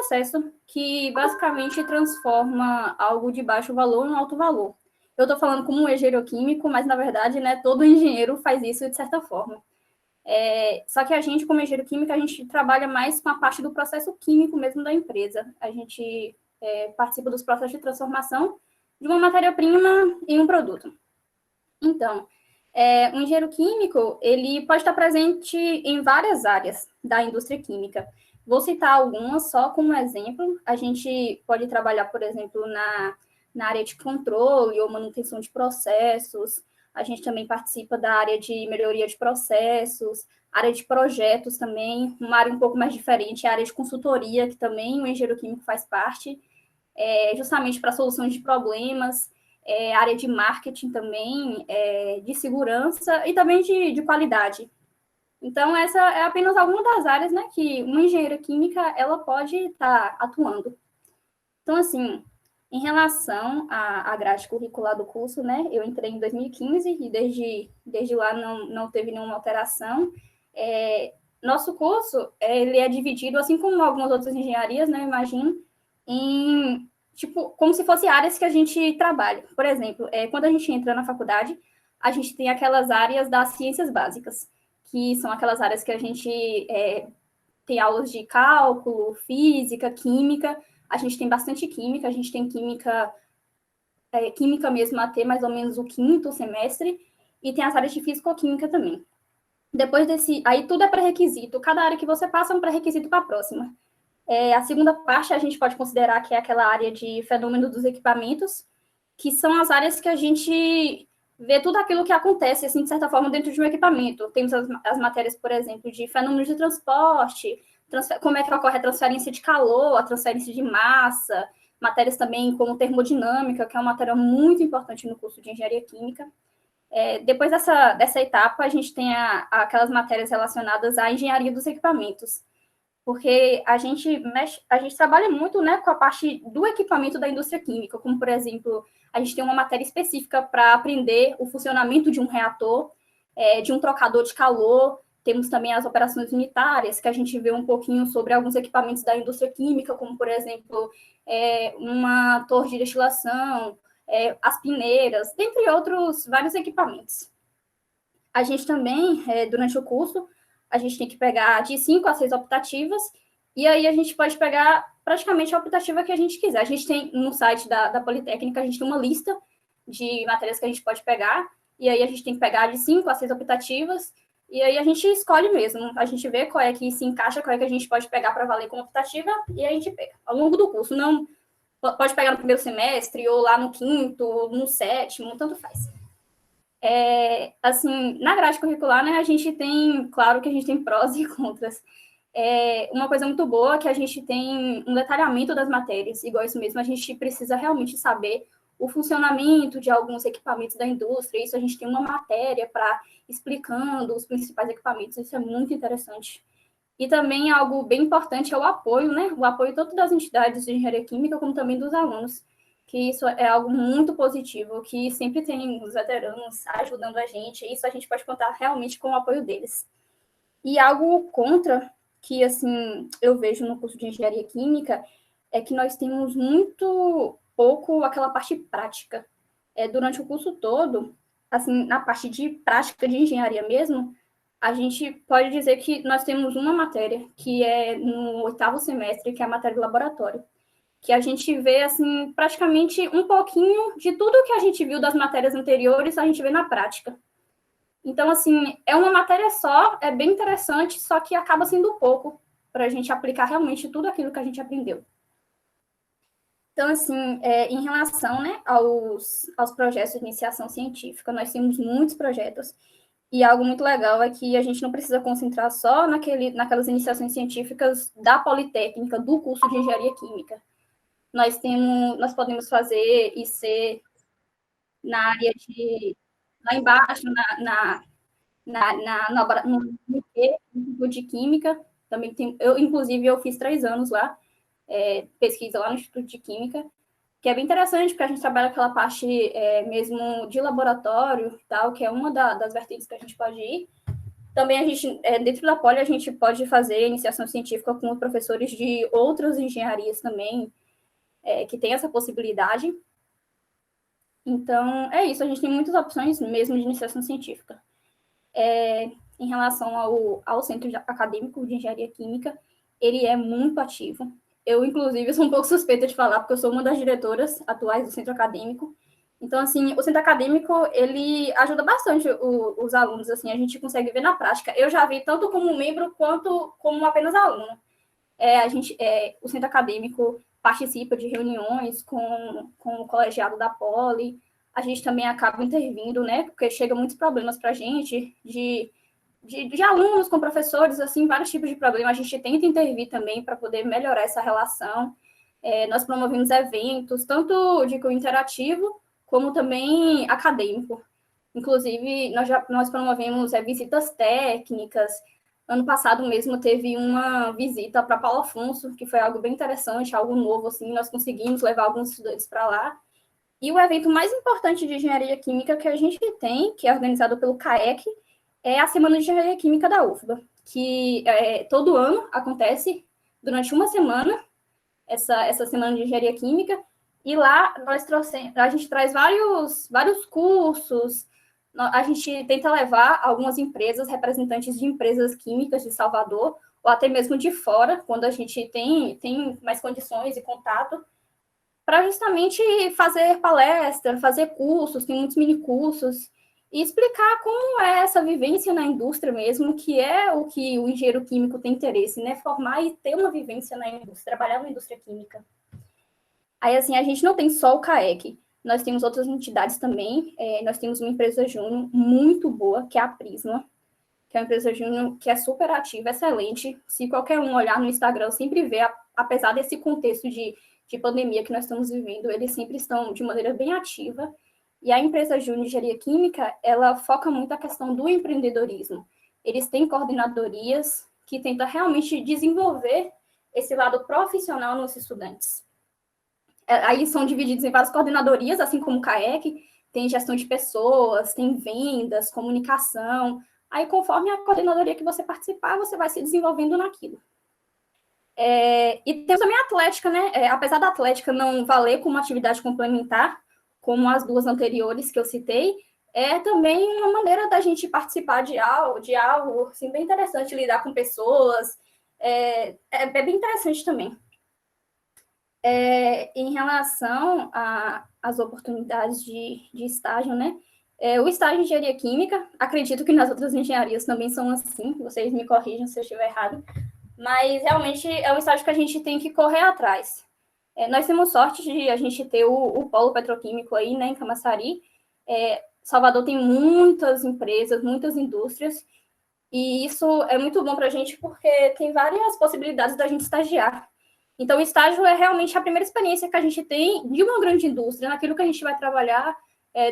processo que basicamente transforma algo de baixo valor em alto valor. Eu estou falando como um engenheiro químico, mas na verdade, né, todo engenheiro faz isso de certa forma. Só que a gente, como engenheiro químico, a gente trabalha mais com a parte do processo químico mesmo da empresa. A gente participa dos processos de transformação de uma matéria-prima em um produto. Então, o engenheiro químico, ele pode estar presente em várias áreas da indústria química. Vou citar algumas só como exemplo. A gente pode trabalhar, por exemplo, na área de controle ou manutenção de processos. A gente também participa da área de melhoria de processos, área de projetos também, uma área um pouco mais diferente, a área de consultoria, que também o engenheiro químico faz parte, justamente para soluções de problemas, área de marketing também, de segurança e também de qualidade. Então, essa é apenas alguma das áreas, né, que uma engenheira química ela pode estar atuando. Então, assim, em relação à grade curricular do curso, né, eu entrei em 2015 e desde lá não teve nenhuma alteração. Nosso curso, ele é dividido, assim como algumas outras engenharias, né, eu imagino, em, tipo, como se fossem áreas que a gente trabalha. Por exemplo, quando a gente entra na faculdade, a gente tem aquelas áreas das ciências básicas, que são aquelas áreas que a gente tem aulas de cálculo, física, química. A gente tem bastante química, a gente tem química mesmo até mais ou menos o quinto semestre, e tem as áreas de físico-química também. Depois aí tudo é pré-requisito, cada área que você passa é um pré-requisito para a próxima. A segunda parte a gente pode considerar que é aquela área de fenômeno dos equipamentos, que são as áreas que a gente vê tudo aquilo que acontece, assim, de certa forma, dentro de um equipamento. Temos as matérias, por exemplo, de fenômenos de transporte, como é que ocorre a transferência de calor, a transferência de massa, matérias também como termodinâmica, que é uma matéria muito importante no curso de engenharia química. Depois dessa etapa, a gente tem aquelas matérias relacionadas à engenharia dos equipamentos, porque a gente trabalha muito, né, com a parte do equipamento da indústria química, como, por exemplo, a gente tem uma matéria específica para aprender o funcionamento de um reator, de um trocador de calor. Temos também as operações unitárias, que a gente vê um pouquinho sobre alguns equipamentos da indústria química, como, por exemplo, uma torre de destilação, as peneiras, dentre outros vários equipamentos. A gente também, durante o curso, a gente tem que pegar de 5 a 6 optativas, e aí a gente pode pegar praticamente a optativa que a gente quiser. A gente tem, no site da Politécnica, a gente tem uma lista de matérias que a gente pode pegar, e aí a gente tem que pegar de 5 a 6 optativas, e aí a gente escolhe mesmo. A gente vê qual é que se encaixa, qual é que a gente pode pegar para valer como optativa, e aí a gente pega. Ao longo do curso, não pode pegar no primeiro semestre, ou lá no quinto, ou no sétimo, tanto faz. Assim, na grade curricular, né, a gente tem, claro que a gente tem prós e contras. Uma coisa muito boa é que a gente tem um detalhamento das matérias, igual isso mesmo, a gente precisa realmente saber o funcionamento de alguns equipamentos da indústria, isso a gente tem uma matéria para explicando os principais equipamentos, isso é muito interessante. E também algo bem importante é o apoio, né, o apoio tanto das entidades de engenharia química, como também dos alunos, que isso é algo muito positivo, que sempre tem os veteranos ajudando a gente, e isso a gente pode contar realmente com o apoio deles. E algo contra, que assim eu vejo no curso de engenharia química, é que nós temos muito pouco aquela parte prática. Durante o curso todo, assim, na parte de prática de engenharia mesmo, a gente pode dizer que nós temos uma matéria, que é no 8º semestre, que é a matéria de laboratório, que a gente vê, assim, praticamente um pouquinho de tudo que a gente viu das matérias anteriores, a gente vê na prática. Então, assim, é uma matéria só, é bem interessante, só que acaba sendo pouco para a gente aplicar realmente tudo aquilo que a gente aprendeu. Então, assim, em relação, né, aos projetos de iniciação científica, nós temos muitos projetos, e algo muito legal é que a gente não precisa concentrar só naquelas iniciações científicas da Politécnica, do curso de Engenharia Química. Nós podemos fazer IC na área de, lá embaixo, no Instituto de Química, também tem, inclusive, eu fiz 3 anos lá, pesquisa lá no Instituto de Química, que é bem interessante, porque a gente trabalha aquela parte mesmo de laboratório e tal, que é uma das vertentes que a gente pode ir. Também a gente, dentro da Poli, a gente pode fazer iniciação científica com professores de outras engenharias também, que tem essa possibilidade. Então, é isso, a gente tem muitas opções mesmo de iniciação científica. Em relação ao centro acadêmico de engenharia química, ele é muito ativo. Eu, inclusive, sou um pouco suspeita de falar, porque eu sou uma das diretoras atuais do centro acadêmico. Então, assim, o centro acadêmico, ele ajuda bastante os alunos, assim, a gente consegue ver na prática. Eu já vi tanto como membro quanto como apenas aluno. O centro acadêmico participa de reuniões com o colegiado da Poli, a gente também acaba intervindo, né, porque chega muitos problemas para a gente, de alunos com professores, assim, vários tipos de problemas, a gente tenta intervir também para poder melhorar essa relação. Nós promovemos eventos, tanto de cunho interativo, como também acadêmico. Inclusive, nós promovemos visitas técnicas. Ano passado mesmo teve uma visita para Paulo Afonso, que foi algo bem interessante, algo novo, assim, nós conseguimos levar alguns estudantes para lá. E o evento mais importante de engenharia química que a gente tem, que é organizado pelo CAEC, é a Semana de Engenharia Química da UFBA, que todo ano acontece durante uma semana, essa Semana de Engenharia Química, e lá a gente traz vários cursos, a gente tenta levar algumas empresas, representantes de empresas químicas de Salvador, ou até mesmo de fora, quando a gente tem mais condições e contato, para justamente fazer palestra, fazer cursos, tem muitos mini cursos, e explicar como é essa vivência na indústria mesmo, que é o que o engenheiro químico tem interesse, né? Formar e ter uma vivência na indústria, trabalhar na indústria química. Aí, assim, a gente não tem só o CAEC, nós temos outras entidades também, nós temos uma empresa júnior muito boa, que é a Prisma, que é uma empresa júnior que é super ativa, excelente. Se qualquer um olhar no Instagram, sempre vê, apesar desse contexto de pandemia que nós estamos vivendo, eles sempre estão de maneira bem ativa. E a empresa Júnior de Engenharia Química, ela foca muito a questão do empreendedorismo. Eles têm coordenadorias que tentam realmente desenvolver esse lado profissional nos estudantes. Aí são divididos em várias coordenadorias, assim como o CAEC, tem gestão de pessoas, tem vendas, comunicação. Aí, conforme a coordenadoria que você participar, você vai se desenvolvendo naquilo. E temos também a atlética, né? Apesar da atlética não valer como atividade complementar, como as duas anteriores que eu citei, é também uma maneira da gente participar de algo assim, bem interessante, lidar com pessoas, bem interessante também. Em relação às oportunidades de estágio, né? O estágio de engenharia química, acredito que nas outras engenharias também são assim, vocês me corrijam se eu estiver errado, mas realmente é um estágio que a gente tem que correr atrás. Nós temos sorte de a gente ter o polo petroquímico aí, né, em Camaçari. Salvador tem muitas empresas, muitas indústrias, e isso é muito bom para a gente porque tem várias possibilidades da gente estagiar. Então, o estágio é realmente a primeira experiência que a gente tem de uma grande indústria, naquilo que a gente vai trabalhar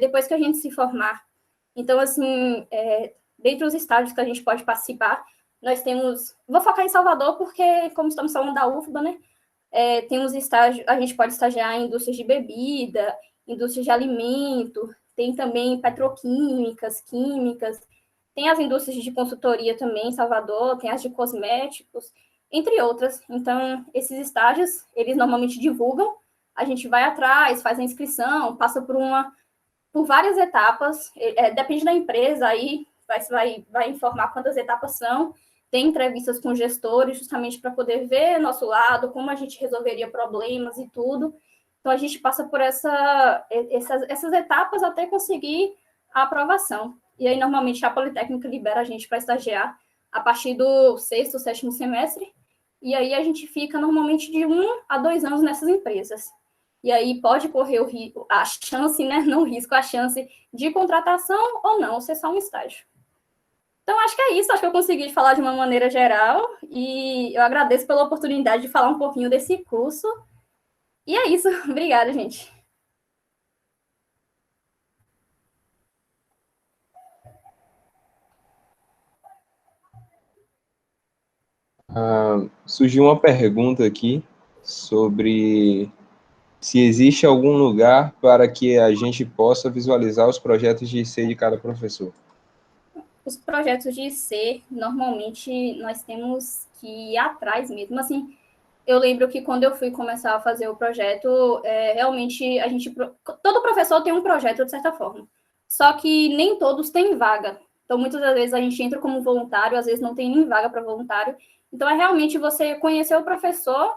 depois que a gente se formar. Então, assim, dentre os estágios que a gente pode participar, nós temos... Vou focar em Salvador, porque, como estamos falando da UFBA, né? Temos estágio, a gente pode estagiar em indústrias de bebida, indústrias de alimento, tem também petroquímicas, químicas, tem as indústrias de consultoria também em Salvador, tem as de cosméticos, entre outras. Então, esses estágios, eles normalmente divulgam, a gente vai atrás, faz a inscrição, passa por várias etapas, depende da empresa, aí vai informar quantas etapas são, tem entrevistas com gestores, justamente para poder ver nosso lado, como a gente resolveria problemas e tudo. Então, a gente passa por essas etapas até conseguir a aprovação. E aí, normalmente, a Politécnica libera a gente para estagiar a partir do 6º, 7º semestre, e aí a gente fica normalmente de 1 a 2 anos nessas empresas. E aí pode correr a chance, né, não o risco, a chance de contratação ou não, ser só um estágio. Então, acho que é isso, acho que eu consegui falar de uma maneira geral, e eu agradeço pela oportunidade de falar um pouquinho desse curso. E é isso, obrigada, gente. Surgiu uma pergunta aqui sobre se existe algum lugar para que a gente possa visualizar os projetos de IC de cada professor. Os projetos de IC, normalmente, nós temos que ir atrás mesmo. Assim, eu lembro que quando eu fui começar a fazer o projeto, realmente todo professor tem um projeto, de certa forma. Só que nem todos têm vaga. Então, muitas das vezes a gente entra como voluntário, às vezes não tem nem vaga para voluntário. Então, é realmente você conhecer o professor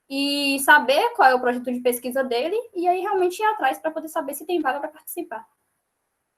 e saber qual é o projeto de pesquisa dele, e aí realmente ir atrás para poder saber se tem vaga para participar.